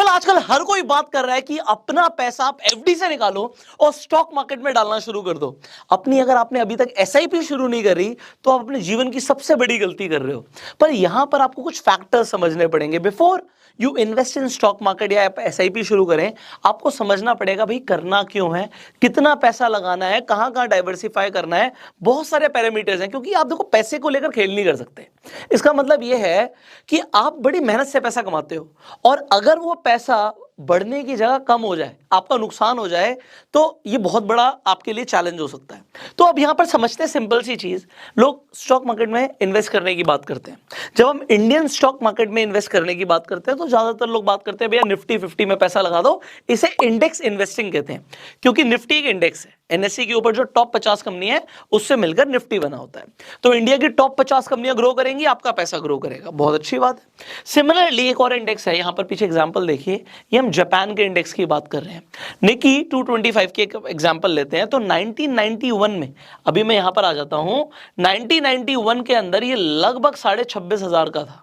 आजकल हर कोई बात कर रहा है कि अपना पैसा आप एफडी से निकालो और स्टॉक मार्केट में डालना शुरू कर दो। अपनी अगर आपने अभी तक एसआईपी शुरू नहीं करी तो आप अपने जीवन की सबसे बड़ी गलती कर रहे हो। पर यहां पर आपको कुछ फैक्टर्स समझने पड़ेंगे before you invest in stock market या आप एसआईपी शुरू करें। आपको समझना पड़ेगा भाई करना क्यों है, कितना पैसा लगाना है, कहां कहां डाइवर्सिफाई करना है। बहुत सारे पैरामीटर्स हैं क्योंकि आप देखो पैसे को लेकर खेल नहीं कर सकते। इसका मतलब यह है कि आप बड़ी मेहनत से पैसा कमाते हो और अगर वो पैसा बढ़ने की जगह कम हो जाए, आपका नुकसान हो जाए, तो ये बहुत बड़ा आपके लिए चैलेंज हो सकता है। तो अब यहां पर समझते हैं सिंपल सी चीज। लोग स्टॉक मार्केट में इन्वेस्ट करने की बात करते हैं। जब हम इंडियन स्टॉक मार्केट में इन्वेस्ट करने की बात करते हैं तो ज्यादातर लोग बात करते हैं भैया निफ्टी 50 में पैसा लगा दो। इसे इंडेक्स इन्वेस्टिंग कहते हैं क्योंकि निफ्टी एक इंडेक्स है। एनएससी के ऊपर जो टॉप 50 कंपनी है उससे मिलकर निफ्टी बना होता है। तो इंडिया की टॉप 50 कंपनियां ग्रो करेंगी, आपका पैसा ग्रो करेगा। बहुत अच्छी बात है। सिमिलरली एक और इंडेक्स है, यहां पर पीछे एग्जांपल देखिए, ये हम जापान के इंडेक्स की बात कर रहे हैं। निकी 225 की एक एग्जांपल लेते हैं तो 1991 में, अभी मैं यहां पर आ जाता हूं, 1991 के अंदर ये लगभग 26,500 का था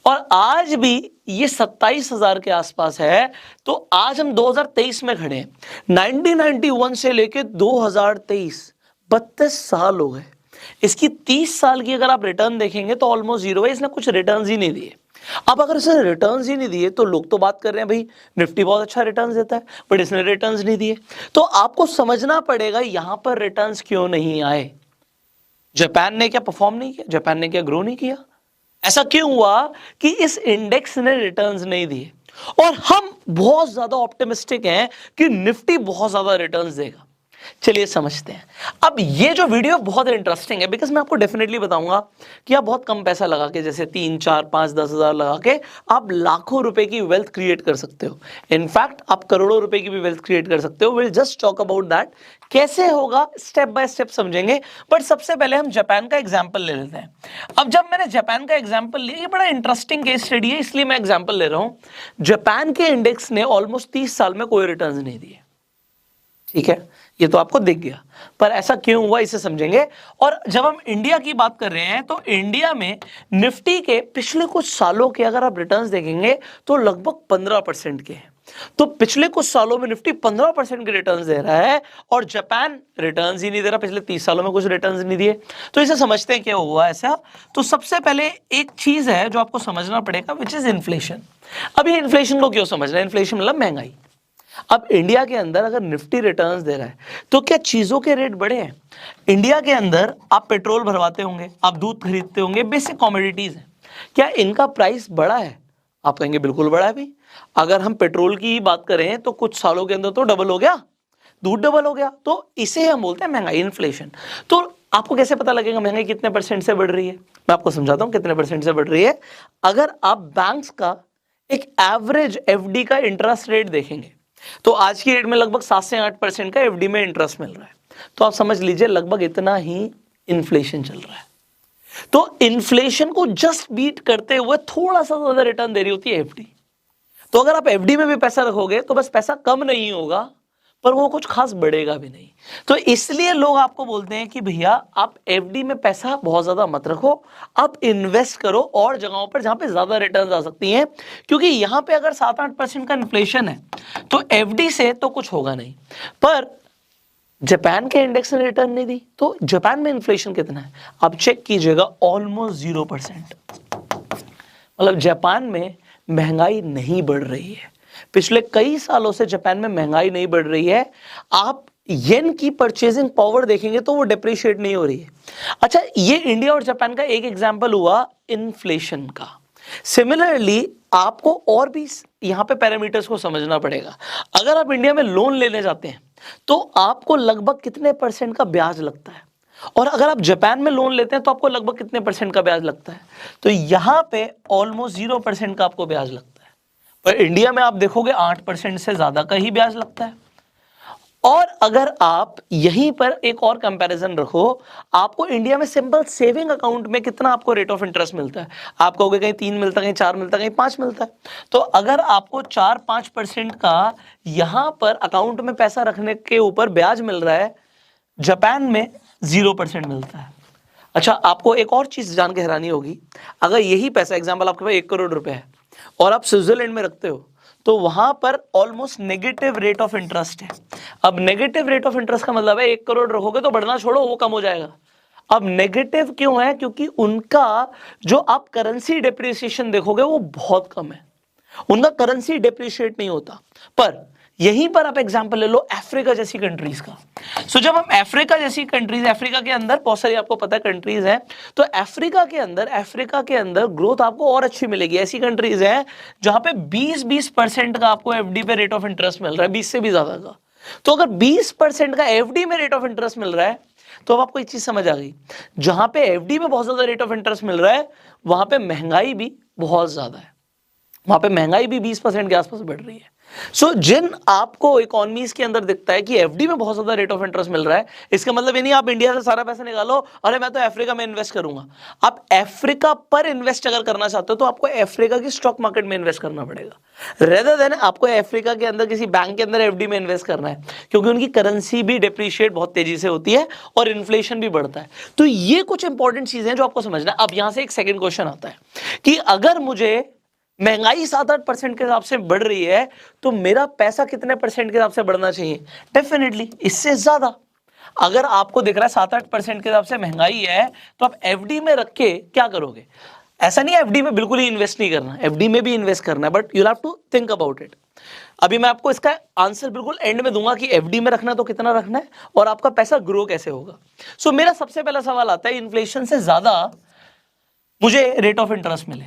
और आज भी ये 27,000 के आसपास है। तो आज हम 2023 में खड़े हैं। 1991 से लेके 2023 32 साल हो गए। इसकी 30 साल की अगर आप रिटर्न देखेंगे तो ऑलमोस्ट जीरो है। इसने कुछ रिटर्न्स ही नहीं दिए। अब अगर इसने रिटर्न्स ही नहीं दिए तो लोग तो बात कर रहे हैं भाई निफ्टी बहुत अच्छा रिटर्न्स देता है, बट इसने रिटर्न्स नहीं दिए। तो आपको समझना पड़ेगा यहां पर रिटर्न्स क्यों नहीं आए। जापान ने क्या परफॉर्म नहीं किया, जापान ने क्या ग्रो नहीं किया, ऐसा क्यों हुआ कि इस इंडेक्स ने रिटर्न्स नहीं दिए। और हम बहुत ज्यादा ऑप्टिमिस्टिक हैं कि निफ्टी बहुत ज्यादा रिटर्न्स देगा। चलिए समझते हैं। अब ये जो वीडियो बहुत इंटरेस्टिंग है बिकॉज मैं आपको डेफिनेटली बताऊंगा कि आप बहुत कम पैसा लगा के, जैसे 3, 4, 5, 10,000 लगा के आप लाखों रुपए की वेल्थ क्रिएट कर सकते हो। इनफैक्ट आप करोड़ों रुपए की भी वेल्थ क्रिएट कर सकते हो। Will just talk about that, कैसे होगा स्टेप बाय स्टेप समझेंगे। बट सबसे पहले हम जापान का एग्जाम्पल ले लेते हैं। अब जब मैंने जापान का एग्जाम्पल लिया, ये बड़ा इंटरेस्टिंग केस स्टडी है इसलिए मैं एग्जाम्पल ले रहा हूं। जापान के इंडेक्स ने ऑलमोस्ट 30 साल में कोई रिटर्न नहीं दिए। ठीक है, ये तो आपको दिख गया, पर ऐसा क्यों हुआ इसे समझेंगे। और जब हम इंडिया की बात कर रहे हैं तो इंडिया में निफ्टी के पिछले कुछ सालों के अगर आप रिटर्न्स देखेंगे तो लगभग 15% के हैं। तो पिछले कुछ सालों में निफ्टी 15% के रिटर्न्स दे रहा है और जापान रिटर्न्स ही नहीं दे रहा। पिछले 30 सालों में कुछ रिटर्न्स नहीं दिए। तो इसे समझते हैं क्या हुआ ऐसा। तो सबसे पहले एक चीज है जो आपको समझना पड़ेगा, विच इज इन्फ्लेशन। अभी इन्फ्लेशन को क्यों समझना है, इन्फ्लेशन मतलब महंगाई। अब इंडिया के अंदर अगर निफ्टी रिटर्न्स दे रहा है तो क्या चीजों के रेट बढ़े हैं। इंडिया के अंदर आप पेट्रोल भरवाते होंगे, आप दूध खरीदते होंगे, बेसिक कमोडिटीज हैं, क्या इनका प्राइस बढ़ा है। आप कहेंगे बिल्कुल बढ़ा है भाई। अगर हम पेट्रोल की बात करें तो कुछ सालों के अंदर तो डबल हो गया, दूध डबल हो गया। तो इसे हम बोलते हैं महंगाई, इन्फ्लेशन। तो आपको कैसे पता लगेगा महंगाई कितने परसेंट से बढ़ रही है। मैं आपको समझाता हूं कितने परसेंट से बढ़ रही है। अगर आप बैंक्स का एक एवरेज एफडी का इंटरेस्ट रेट देखेंगे तो आज की रेट में लगभग 7 से 8% का एफडी में इंटरेस्ट मिल रहा है। तो आप समझ लीजिए लगभग इतना ही इन्फ्लेशन चल रहा है। तो इन्फ्लेशन को जस्ट बीट करते हुए थोड़ा सा ज्यादा रिटर्न दे रही होती है एफडी। तो अगर आप एफडी में भी पैसा रखोगे तो बस पैसा कम नहीं होगा पर वो कुछ खास बढ़ेगा भी नहीं। तो इसलिए लोग आपको बोलते हैं कि भैया आप एफडी में पैसा बहुत ज्यादा मत रखो, आप इन्वेस्ट करो और जगहों पर जहां पे ज्यादा रिटर्न आ सकती हैं। क्योंकि यहां पे अगर 7-8% का इन्फ्लेशन है तो एफडी से तो कुछ होगा नहीं। पर जापान के इंडेक्स ने रिटर्न नहीं दी तो जापान में इन्फ्लेशन कितना है आप चेक कीजिएगा, ऑलमोस्ट 0%। मतलब जापान में महंगाई नहीं बढ़ रही है। पिछले कई सालों से जापान में महंगाई नहीं बढ़ रही है। आप येन की परचेजिंग पावर देखेंगे तो वो डिप्रिशिएट नहीं हो रही है। अच्छा, ये इंडिया और जापान का एक एग्जांपल हुआ इन्फ्लेशन का। सिमिलरली आपको और भी यहां पे पैरामीटर्स को समझना पड़ेगा। अगर आप इंडिया में लोन लेने जाते हैं तो आपको लगभग कितने परसेंट का ब्याज लगता है, और अगर आप जापान में लोन लेते हैं तो आपको लगभग कितने परसेंट का ब्याज लगता है। तो यहां पे ऑलमोस्ट 0% का आपको ब्याज लगता है। पर इंडिया में आप देखोगे 8% से ज्यादा का ही ब्याज लगता है। और अगर आप यहीं पर एक और कंपैरिजन रखो, आपको इंडिया में सिंपल सेविंग अकाउंट में कितना आपको रेट ऑफ इंटरेस्ट मिलता है। आप कहोगे कहीं 3 मिलता है, कहीं 4 मिलता है, कहीं 5 मिलता है। तो अगर आपको 4-5% का यहां पर अकाउंट में पैसा रखने के ऊपर ब्याज मिल रहा है, जापान में 0% मिलता है। अच्छा, आपको एक और चीज जान के हैरानी होगी, अगर यही पैसा, एग्जाम्पल आपके पास 1 करोड़ रुपए है और आप स्विट्जरलैंड में रखते हो तो वहां पर almost negative rate of interest है। अब नेगेटिव रेट ऑफ इंटरेस्ट का मतलब है 1 करोड़ रखोगे तो बढ़ना छोड़ो, वो कम हो जाएगा। अब नेगेटिव क्यों है? क्योंकि उनका जो आप करेंसी डेप्रिसिएशन देखोगे वो बहुत कम है, उनका करेंसी डेप्रिशिएट नहीं होता। पर यहीं पर आप एग्जांपल ले लो अफ्रीका जैसी कंट्रीज का। सो जब हम अफ्रीका जैसी कंट्रीज, अफ्रीका के अंदर बहुत सारी आपको पता है कंट्रीज हैं, तो अफ्रीका के अंदर ग्रोथ आपको और अच्छी मिलेगी। ऐसी कंट्रीज हैं जहां पे 20% का आपको एफडी पे रेट ऑफ इंटरेस्ट मिल रहा है, 20 से भी ज्यादा का। तो अगर 20% का एफडी में रेट ऑफ इंटरेस्ट मिल रहा है तो अब आपको एक चीज समझ आ गई, जहां पे एफडी में बहुत ज्यादा रेट ऑफ इंटरेस्ट मिल रहा है वहां पे महंगाई भी बहुत ज्यादा है, वहां पे महंगाई भी 20% के आसपास बढ़ रही है। सो जिन आपको इकोनॉमीज के अंदर दिखता है कि एफडी में बहुत ज्यादा रेट ऑफ इंटरेस्ट मिल रहा है, इसका मतलब ये नहीं आप इंडिया से सारा पैसा निकालो, अरे मैं तो अफ्रीका में इन्वेस्ट करूंगा। आप अफ्रीका पर इन्वेस्ट अगर करना चाहते हो तो आपको अफ्रीका की स्टॉक मार्केट में इन्वेस्ट करना पड़ेगा, रेदर देन आपको अफ्रीका के अंदर किसी बैंक के अंदर एफडी में इन्वेस्ट करना है, क्योंकि उनकी करेंसी भी डिप्रिशिएट बहुत तेजी से होती है और इन्फ्लेशन भी बढ़ता है। तो ये कुछ इंपॉर्टेंट चीजें हैं जो आपको समझना है। अब यहां से एक सेकेंड क्वेश्चन आता है कि अगर मुझे महंगाई 7-8% के हिसाब से बढ़ रही है तो मेरा पैसा कितने परसेंट के हिसाब से बढ़ना चाहिए? डेफिनेटली इससे ज्यादा। अगर आपको दिख रहा है 7-8% के हिसाब से महंगाई है तो आप एफडी में रख के क्या करोगे? ऐसा नहीं है एफडी में बिल्कुल ही इन्वेस्ट नहीं करना, एफडी में भी इन्वेस्ट करना है, but you have to think about it. अभी मैं आपको इसका आंसर बिल्कुल एंड में दूंगा कि एफडी में रखना तो कितना रखना है और आपका पैसा ग्रो कैसे होगा। सो मेरा सबसे पहला सवाल आता है, इन्फ्लेशन से ज्यादा मुझे रेट ऑफ इंटरेस्ट मिले,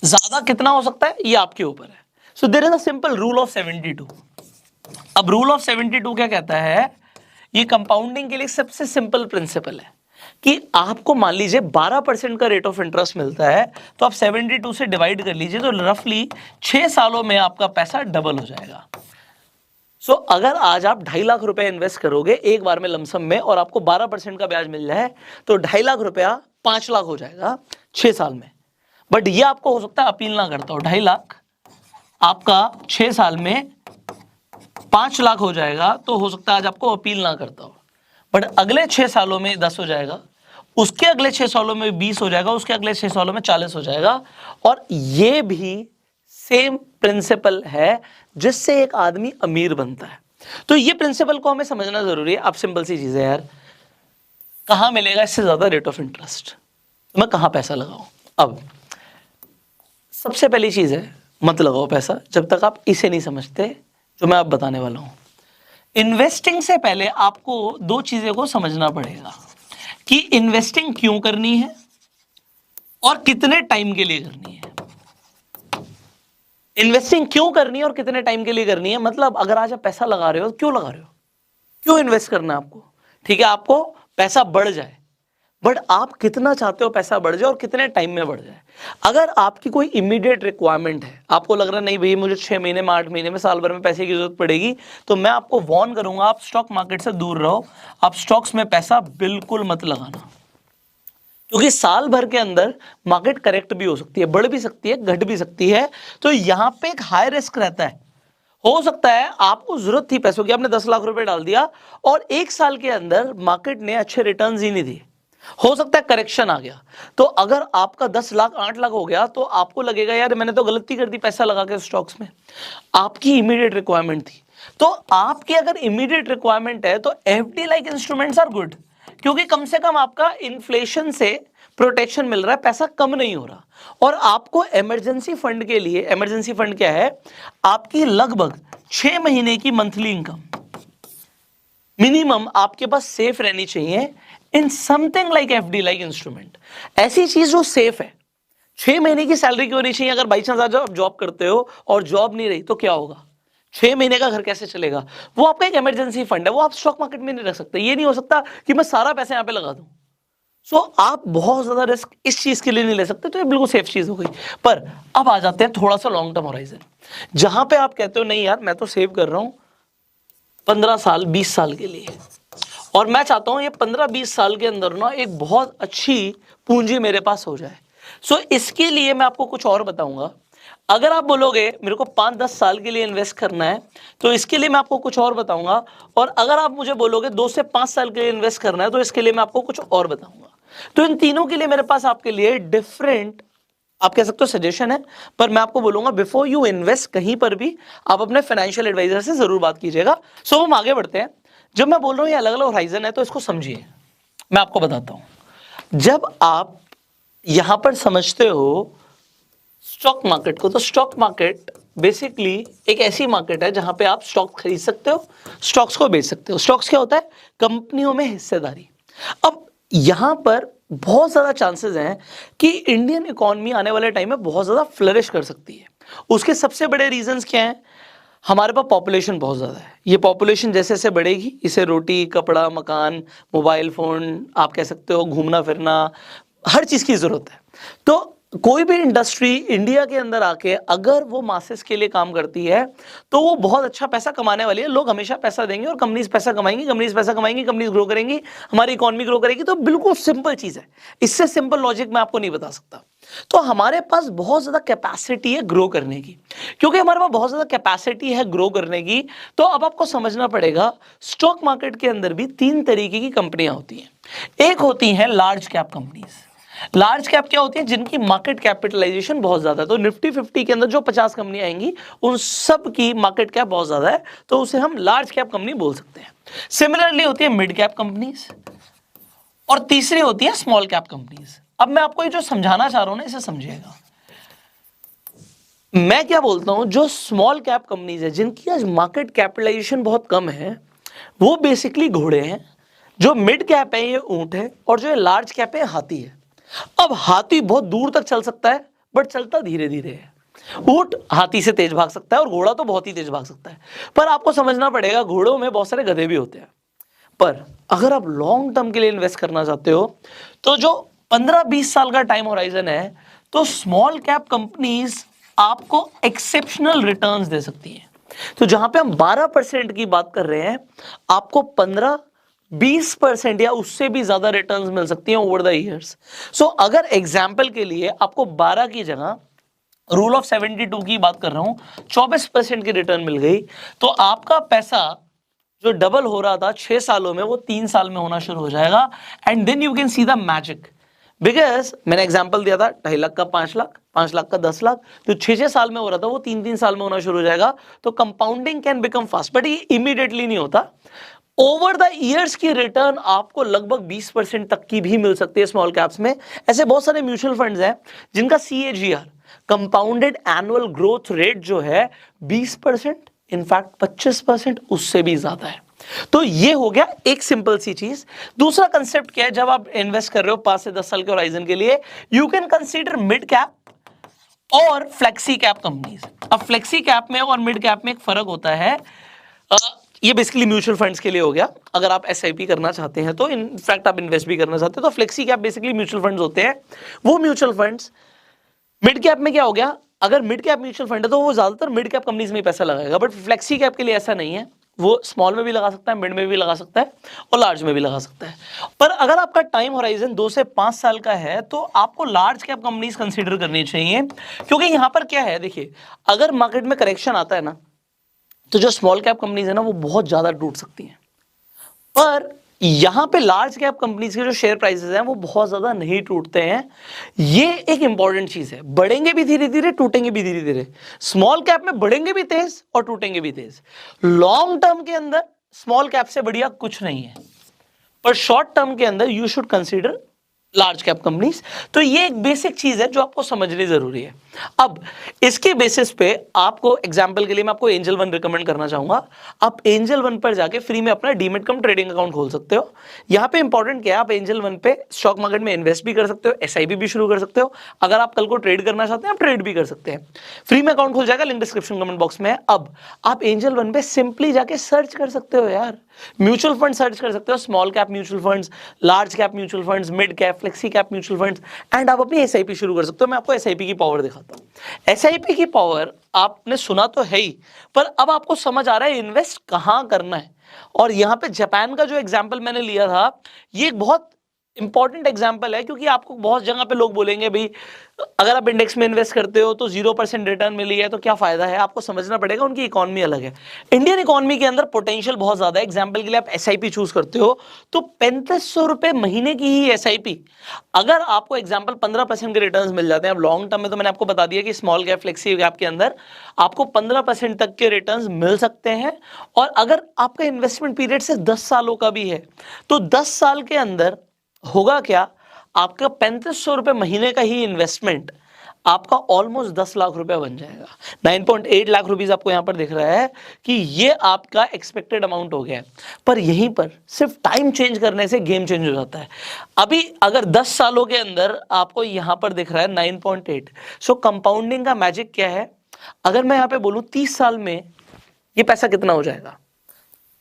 ज्यादा कितना हो सकता है ये आपके ऊपर है। So there is a simple rule of 72। अब रूल ऑफ 72 क्या कहता है? ये कंपाउंडिंग के लिए सबसे सिंपल प्रिंसिपल है कि आपको मान लीजिए 12% का रेट ऑफ इंटरेस्ट मिलता है तो आप 72 से डिवाइड कर लीजिए तो रफली 6 सालों में आपका पैसा डबल हो जाएगा। सो अगर आज आप 2.5 लाख रुपए इन्वेस्ट करोगे एक बार में लमसम में और आपको 12% का ब्याज मिल जाए तो 2.5 लाख रुपया 5 लाख हो जाएगा 6 साल में। बट ये आपको हो सकता है अपील ना करता हो, 2.5 लाख आपका 6 साल में 5 लाख हो जाएगा तो हो सकता है आज आपको अपील ना करता हो, बट अगले 6 सालों में 10 हो जाएगा, उसके अगले 6 सालों में 20 हो जाएगा, उसके अगले 6 सालों में 40 हो जाएगा। और ये भी सेम प्रिंसिपल है जिससे एक आदमी अमीर बनता है। तो ये प्रिंसिपल को हमें समझना जरूरी है। अब सिंपल सी चीज है यार, कहां मिलेगा इससे ज्यादा रेट ऑफ इंटरेस्ट, तो मैं कहां पैसा लगाऊं? अब सबसे पहली चीज है मत लगाओ पैसा जब तक आप इसे नहीं समझते जो मैं आप बताने वाला हूं। इन्वेस्टिंग से पहले आपको 2 चीजें को समझना पड़ेगा कि इन्वेस्टिंग क्यों करनी है और कितने टाइम के लिए करनी है। इन्वेस्टिंग क्यों करनी है और कितने टाइम के लिए करनी है, मतलब अगर आज आप पैसा लगा रहे हो क्यों लगा रहे हो, क्यों इन्वेस्ट करना है आपको? ठीक है, आपको पैसा बढ़ जाए, बट आप कितना चाहते हो पैसा बढ़ जाए और कितने टाइम में बढ़ जाए। अगर आपकी कोई इमीडिएट रिक्वायरमेंट है, आपको लग रहा है नहीं भैया मुझे 6 महीने में 8 महीने में साल भर में पैसे की जरूरत पड़ेगी, तो मैं आपको वार्न करूंगा आप स्टॉक मार्केट से दूर रहो, आप स्टॉक्स में पैसा बिल्कुल मत लगाना, क्योंकि साल भर के अंदर मार्केट करेक्ट भी हो सकती है, बढ़ भी सकती है, घट भी सकती है। तो यहां पे एक हाई रिस्क रहता है। हो सकता है आपको जरूरत थी पैसों की, आपने 10 लाख रुपए डाल दिया और 1 साल के अंदर मार्केट ने अच्छे रिटर्न्स ही नहीं दिए, हो सकता है करेक्शन आ गया। तो अगर आपका 10 लाख 8 लाख हो गया तो आपको लगेगा यार मैंने तो गलती कर दी पैसा लगा के स्टॉक्स में। आपकी इमीडिएट रिक्वायरमेंट थी, तो आपकी अगर इमीडिएट रिक्वायरमेंट है तो FD like instruments are good, क्योंकि कम से कम आपका इन्फ्लेशन से प्रोटेक्शन मिल रहा है, पैसा कम नहीं हो रहा। और आपको इमरजेंसी फंड के लिए, इमरजेंसी फंड क्या है? आपकी लगभग 6 महीने की मंथली इनकम मिनिमम आपके पास सेफ रहनी चाहिए in something like FD like instrument. ऐसी चीज जो सेफ है। 6 महीने की सैलरी क्यों नहीं चाहिए? अगर बाई चांस आज आप जॉब करते हो और जॉब नहीं रही तो क्या होगा? 6 महीने का घर कैसे चलेगा? वो आपका एक इमरजेंसी फंड है, वो आप स्टॉक मार्केट में नहीं रख सकते। ये नहीं हो सकता कि मैं सारा पैसा यहां पे लगा दूं। सो आप बहुत ज्यादा रिस्क इस चीज के लिए नहीं ले सकते, तो ये बिल्कुल सेफ चीज हो गई। पर अब आ जाते हैं थोड़ा सा लॉन्ग टर्म होराइजन, जहां पे आप कहते हो नहीं यार मैं तो सेव कर रहा हूं 15 साल 20 साल के लिए, और मैं चाहता हूं ये 15-20 साल के अंदर ना एक बहुत अच्छी पूंजी मेरे पास हो जाए। सो इसके लिए मैं आपको कुछ और बताऊंगा। अगर आप बोलोगे मेरे को 5-10 साल के लिए इन्वेस्ट करना है तो इसके लिए मैं आपको कुछ और बताऊंगा, और अगर आप मुझे बोलोगे 2 से 5 साल के लिए इन्वेस्ट करना है तो इसके लिए मैं आपको कुछ और बताऊंगा। तो इन तीनों के लिए मेरे पास आपके लिए डिफरेंट आप कह सकते हो सजेशन है, पर मैं आपको बोलूंगा बिफोर यू इन्वेस्ट कहीं पर भी आप अपने फाइनेंशियल एडवाइजर से जरूर बात कीजिएगा। सो हम आगे बढ़ते हैं। जब मैं बोल रहा हूं ये अलग अलग होराइजन है तो इसको समझिए, मैं आपको बताता हूं। जब आप यहां पर समझते हो स्टॉक मार्केट को, तो स्टॉक मार्केट बेसिकली एक ऐसी मार्केट है जहां पे आप स्टॉक खरीद सकते हो, स्टॉक्स को बेच सकते हो। स्टॉक्स क्या होता है? कंपनियों में हिस्सेदारी। अब यहां पर बहुत ज्यादा चांसेस हैं कि इंडियन इकोनॉमी आने वाले टाइम में बहुत ज्यादा फ्लरिश कर सकती है। उसके सबसे बड़े रीजंस क्या हैं? हमारे पास पॉपुलेशन बहुत ज़्यादा है। ये पॉपुलेशन जैसे जैसे बढ़ेगी, इसे रोटी, कपड़ा, मकान, मोबाइल फ़ोन, आप कह सकते हो घूमना फिरना, हर चीज़ की ज़रूरत है। तो कोई भी इंडस्ट्री इंडिया के अंदर आके अगर वो मासेस के लिए काम करती है तो वो बहुत अच्छा पैसा कमाने वाली है। लोग हमेशा पैसा देंगे और कंपनीज पैसा कमाएंगी, कंपनीज पैसा कमाएंगी, कंपनीज ग्रो करेंगी, हमारी इकोनॉमी ग्रो करेगी। तो बिल्कुल सिंपल चीज़ है, इससे सिंपल लॉजिक मैं आपको नहीं बता सकता। तो हमारे पास बहुत ज़्यादा कैपेसिटी है ग्रो करने की। क्योंकि हमारे पास बहुत ज़्यादा कैपेसिटी है ग्रो करने की, तो अब आपको समझना पड़ेगा स्टॉक मार्केट के अंदर भी तीन तरीके की कंपनियां होती हैं। एक होती हैं large cap companies. Large cap क्या होती है? जिनकी मार्केट कैपिटलाइजेशन बहुत ज्यादा है। तो निफ्टी 50 के अंदर जो 50 कंपनियां आएंगी उन सब की मार्केट कैप बहुत ज्यादा है, तो उसे हम लार्ज कैप कंपनी बोल सकते हैं। सिमिलरली होती है मिड कैप कंपनीज, और तीसरी होती है स्मॉल कैप कंपनीज। अब मैं आपको ये जो समझाना चाह रहा हूं ना, इसे समझिएगा। मैं क्या बोलता हूं, जो स्मॉल कैप कंपनीज है जिनकी आज मार्केट कैपिटलाइजेशन बहुत कम है, वो बेसिकली घोड़े हैं। जो मिड कैप है ये ऊंट है, और जो लार्ज कैप है हाथी है। अब हाथी बहुत दूर तक चल सकता है बट चलता धीरे धीरे है। ऊंट हाथी से तेज भाग सकता है और घोड़ा तो बहुत ही तेज भाग सकता है। पर आपको समझना पड़ेगा घोड़ों में बहुत सारे गधे भी होते हैं। पर अगर आप लॉन्ग टर्म के लिए इन्वेस्ट करना चाहते हो तो जो 15-20 साल का टाइम होराइजन है, तो स्मॉल कैप कंपनीज आपको एक्सेप्शनल रिटर्न्स दे सकती हैं। तो जहां पे हम 12% की बात कर रहे हैं, आपको 15-20% या उससे भी ज्यादा रिटर्न्स मिल सकती हैं ओवर द इयर्स। सो अगर एग्जाम्पल के लिए आपको 12 की जगह रूल ऑफ 72 की बात कर रहा हूं, 24% की रिटर्न मिल गई, तो आपका पैसा जो डबल हो रहा था 6 सालों में, वो 3 साल में होना शुरू हो जाएगा। And then you can see the magic. Because मैंने एग्जांपल दिया था 2.5 लाख का 5 लाख, 5 लाख का 10 लाख, जो 6 साल में हो रहा था वो 3 साल में होना शुरू हो जाएगा। तो compounding can become fast, but ये इमीडिएटली नहीं होता। ओवर द ईयर्स की रिटर्न आपको लगभग 20% तक की भी मिल सकती है स्मॉल कैप्स में। ऐसे बहुत सारे म्यूचुअल फंड्स हैं जिनका CAGR, compounded annual growth rate, जो है 20%, इनफैक्ट 25%, उससे भी ज्यादा है। तो ये हो गया एक सिंपल सी चीज। दूसरा कंसेप्ट क्या है? जब आप इन्वेस्ट कर रहे हो 5 से 10 साल के होराइजन के लिए, you can consider mid cap और फ्लेक्सी कैप कंपनीज। अब फ्लेक्सी कैप में और मिड कैप में एक फर्क होता है। ये बेसिकली म्यूचुअल फंड्स के लिए हो गया। अगर आप SIP करना चाहते हैं, तो इनफैक्ट आप इन्वेस्ट भी करना चाहते हैं, तो flexi cap basically mutual funds होते हैं। वो म्यूचुअल फंड्स मिड कैप में क्या हो गया? अगर मिड कैप म्यूचुअल फंड है तो वो ज्यादातर मिड कैप कंपनीज में ही पैसा लगाएगा, बट फ्लेक्सी कैप के लिए ऐसा नहीं है। वो स्मॉल में भी लगा सकता है, मिड में भी लगा सकता है, और लार्ज में भी लगा सकता है। पर अगर आपका टाइम होराइजन 2 से 5 साल का है, तो आपको लार्ज कैप कंपनीज कंसीडर करनी चाहिए। क्योंकि यहां पर क्या है, देखिए, अगर मार्केट में करेक्शन आता है ना, तो जो स्मॉल कैप कंपनीज है ना, वो बहुत ज्यादा टूट सकती हैं। पर यहां पे लार्ज कैप कंपनीज के जो शेयर प्राइसेस हैं वो बहुत ज्यादा नहीं टूटते हैं। ये एक इंपॉर्टेंट चीज है। बढ़ेंगे भी धीरे धीरे, टूटेंगे भी धीरे धीरे। स्मॉल कैप में बढ़ेंगे भी तेज और टूटेंगे भी तेज। लॉन्ग टर्म के अंदर स्मॉल कैप से बढ़िया कुछ नहीं है, पर शॉर्ट टर्म के अंदर you should consider large cap companies. तो ये एक बेसिक चीज है जो आपको समझनी जरूरी है। अब इसके बेसिस पे आपको एग्जांपल के लिए मैं आपको एंजल वन रिकमेंड करना चाहूंगा। आप एंजल वन पर जाके फ्री में अपना डीमेट कम ट्रेडिंग अकाउंट खोल सकते हो। यहां पे इंपॉर्टेंट क्या है, आप एंजल वन पे स्टॉक मार्केट में इन्वेस्ट भी कर सकते हो, SIP भी शुरू कर सकते हो। अगर आप कल को ट्रेड करना चाहते हैं, आप ट्रेड भी कर सकते हैं। फ्री में अकाउंट खुल जाएगा, लिंक डिस्क्रिप्शन कमेंट बॉक्स में है। अब आप एंजल वन पे सिंपली जाके सर्च कर सकते हो यार, म्यूचुअल फंड सर्च कर सकते हो, small cap mutual funds, large cap mutual funds, mid cap, flexi cap mutual funds, and आप अपनी SIP शुरू कर सकते हो। मैं आपको SIP की पावर दिखाता हूं। SIP की पावर आपने सुना तो है ही, पर अब आपको समझ आ रहा है इन्वेस्ट कहां करना है। और यहां पे जापान का जो एग्जांपल मैंने लिया था, ये एक बहुत इंपॉर्टेंट एग्जाम्पल है, क्योंकि आपको बहुत जगह पे लोग बोलेंगे भाई अगर आप इंडेक्स में इन्वेस्ट करते हो तो 0% रिटर्न मिली है तो क्या फायदा है। आपको समझना पड़ेगा उनकी इकोनॉमी अलग है। इंडियन इकोनॉमी के अंदर पोटेंशियल बहुत ज्यादा है। एग्जाम्पल के लिए आप एसआईपी चूज करते हो तो 3500 रुपए महीने की ही एसआईपी, अगर आपको एग्जाम्पल 15% के रिटर्न मिल जाते हैं। अब लॉन्ग टर्म में तो मैंने आपको बता दिया कि स्मॉल कैप फ्लेक्सी कैप के अंदर आपको 15% तक के रिटर्न मिल सकते हैं। और अगर आपका इन्वेस्टमेंट पीरियड सिर्फ 10 सालों का भी है तो 10 साल के अंदर होगा क्या, आपका 3500 रुपए महीने का ही इन्वेस्टमेंट आपका ऑलमोस्ट 10 लाख रुपए बन जाएगा। 9.8 लाख रुपीस आपको यहां पर दिख रहा है कि ये आपका एक्सपेक्टेड अमाउंट हो गया है। पर यहीं पर सिर्फ टाइम चेंज करने से गेम चेंज हो जाता है। अभी अगर 10 सालों के अंदर आपको यहां पर दिख रहा है 9.8, सो कंपाउंडिंग का मैजिक क्या है। अगर मैं यहां पे बोलूं 30 साल में ये पैसा कितना हो जाएगा,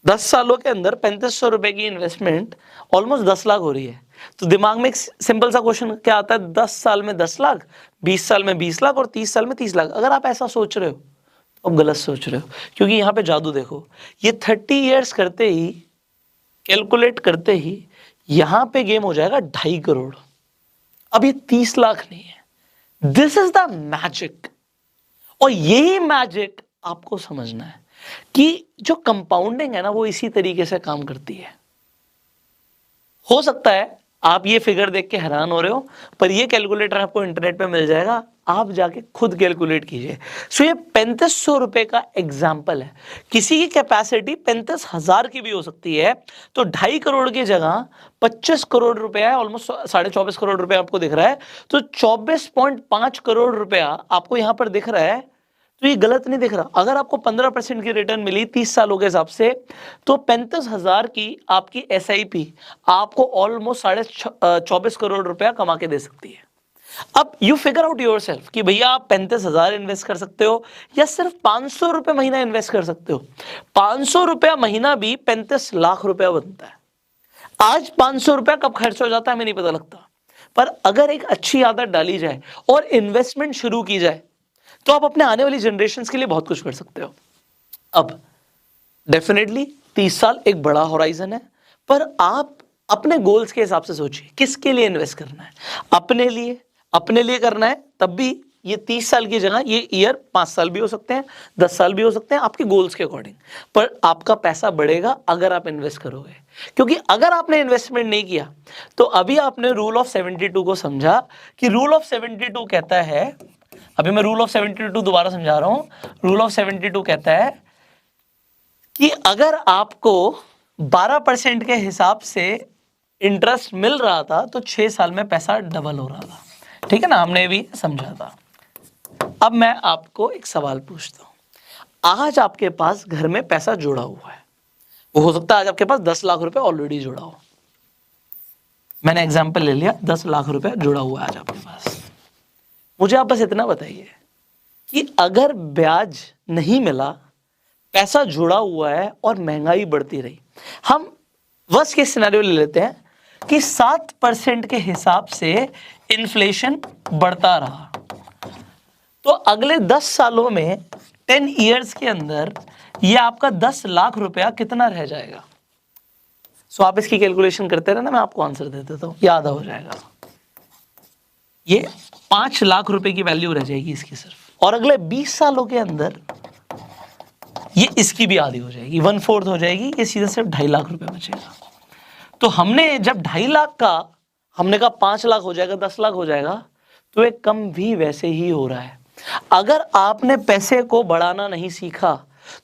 10 सालों के अंदर 3500 रुपए की इन्वेस्टमेंट ऑलमोस्ट 10 लाख हो रही है। तो दिमाग में एक सिंपल सा क्वेश्चन क्या आता है, 10 साल में 10 लाख, 20 साल में 20 लाख और 30 साल में 30 लाख। अगर आप ऐसा सोच रहे हो तो आप गलत सोच रहे हो, क्योंकि यहां पे जादू देखो, ये 30 इयर्स करते ही, कैलकुलेट करते ही यहां पे गेम हो जाएगा 2.5 करोड़। अब ये 30 लाख नहीं है। This is the magic. और यही मैजिक आपको समझना है कि जो कंपाउंडिंग है ना वो इसी तरीके से काम करती है। हो सकता है आप ये फिगर देख के हैरान हो रहे हो, पर ये कैलकुलेटर आपको इंटरनेट पे मिल जाएगा, आप जाके खुद कैलकुलेट कीजिए। सो ये 3500 रुपए का एग्जाम्पल है। किसी की कैपेसिटी 35,000 की भी हो सकती है, तो 2.5 करोड़ की जगह 25 करोड़ रुपया है, ऑलमोस्ट 24.5 करोड़ रुपया आपको दिख रहा है। तो 24.5 करोड़ रुपया आपको यहां पर दिख रहा है। तो ये गलत नहीं दिख रहा। अगर आपको 15% की रिटर्न मिली 30 सालों के हिसाब से, तो 35,000 की आपकी एसआईपी आपको ऑलमोस्ट 24.5 करोड़ रुपया कमा के दे सकती है। अब you figure out your self कि भैया आप 35,000 इन्वेस्ट कर सकते हो या सिर्फ 500 रुपए महीना इन्वेस्ट कर सकते हो। 500 रुपया महीना भी 35 लाख रुपया बनता है। आज 500 रुपया कब खर्च हो जाता है हमें नहीं पता लगता, पर अगर एक अच्छी आदत डाली जाए और इन्वेस्टमेंट शुरू की जाए तो आप अपने आने वाली जनरेशंस के लिए बहुत कुछ कर सकते हो। अब डेफिनेटली 30 साल एक बड़ा होराइजन है, पर आप अपने गोल्स के हिसाब से सोचिए किसके लिए इन्वेस्ट करना है। अपने लिए करना है, तब भी ये 30 साल की जगह ये ईयर 5 साल भी हो सकते हैं, 10 साल भी हो सकते हैं, आपके गोल्स के अकॉर्डिंग। पर आपका पैसा बढ़ेगा अगर आप इन्वेस्ट करोगे, क्योंकि अगर आपने इन्वेस्टमेंट नहीं किया तो अभी आपने रूल ऑफ 72 को समझा कि रूल ऑफ 72 कहता है, अभी मैं रूल ऑफ 72 दोबारा समझा रहा हूं। रूल ऑफ 72 कहता है कि अगर आपको 12% के हिसाब से इंटरेस्ट मिल रहा था तो 6 साल में पैसा डबल हो रहा था। ठीक है ना, हमने भी समझा था। अब मैं आपको एक सवाल पूछता हूं। आज आपके पास घर में पैसा जुड़ा हुआ है, वो हो सकता है आज आपके पास 10 लाख रुपए ऑलरेडी जुड़ा हो। मैंने एग्जाम्पल ले लिया, 10 लाख रुपए जुड़ा हुआ है आज आपके पास। मुझे आप बस इतना बताइए कि अगर ब्याज नहीं मिला, पैसा जुड़ा हुआ है और महंगाई बढ़ती रही, हम वर्स्ट केस सिनेरियो ले लेते हैं कि 7% के हिसाब से इन्फ्लेशन बढ़ता रहा, तो अगले 10 सालों में 10 इयर्स के अंदर ये आपका 10 लाख रुपया कितना रह जाएगा। सो आप इसकी कैलकुलेशन करते रहना, मैं आपको आंसर दे देता हूं, याद हो जाएगा। ये 5 लाख रुपए की वैल्यू रह जाएगी इसकी सिर्फ, और अगले 20 सालों के अंदर ये इसकी भी आधी हो जाएगी, 1/4 हो जाएगी। ये सीधा सिर्फ 2.5 लाख रुपए बचेगा। तो हमने जब 2.5 लाख का हमने कहा 5 लाख हो जाएगा, 10 लाख हो जाएगा, तो एक कम भी वैसे ही हो रहा है। अगर आपने पैसे को बढ़ाना नहीं सीखा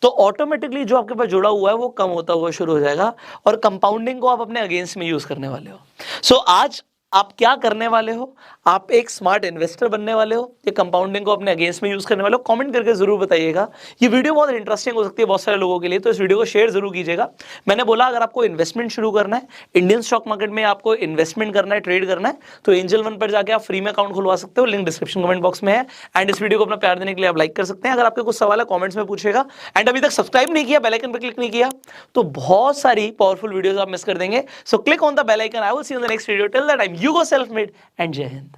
तो ऑटोमेटिकली जो आपके पास जुड़ा हुआ है वो कम होता हुआ शुरू हो जाएगा, और कंपाउंडिंग को आप अपने अगेंस्ट में यूज करने वाले हो। सो आज आप क्या करने वाले हो, आप एक स्मार्ट इन्वेस्टर बनने वाले हो, ये कंपाउंडिंग को अपने अगेंस्ट में यूज करने वाले हो। कमेंट करके जरूर बताइएगा। ये वीडियो बहुत इंटरेस्टिंग हो सकती है बहुत सारे लोगों के लिए, तो इस वीडियो को शेयर जरूर कीजिएगा। मैंने बोला अगर आपको इन्वेस्टमेंट शुरू करना है, इंडियन स्टॉक मार्केट में आपको इन्वेस्टमेंट करना है, ट्रेड करना है, तो एंजल वन पर जाकर आप फ्री में अकाउंट खुलवा सकते हो, लिंक डिस्क्रिप्शन कमेंट बॉक्स में है। एंड इस वीडियो को अपना प्यार देने के लिए आप लाइक कर सकते हैं। अगर आपके कुछ सवाल है कॉमेंट्स में पूछेगा। एंड अभी तक सब्सक्राइब नहीं किया, बेल आइकन पर क्लिक नहीं किया, तो बहुत सारी पावरफुल वीडियोस आप मिस कर देंगे। So click on the bell icon. I will see you in the next video. Till that time you go self made and Jai Hind.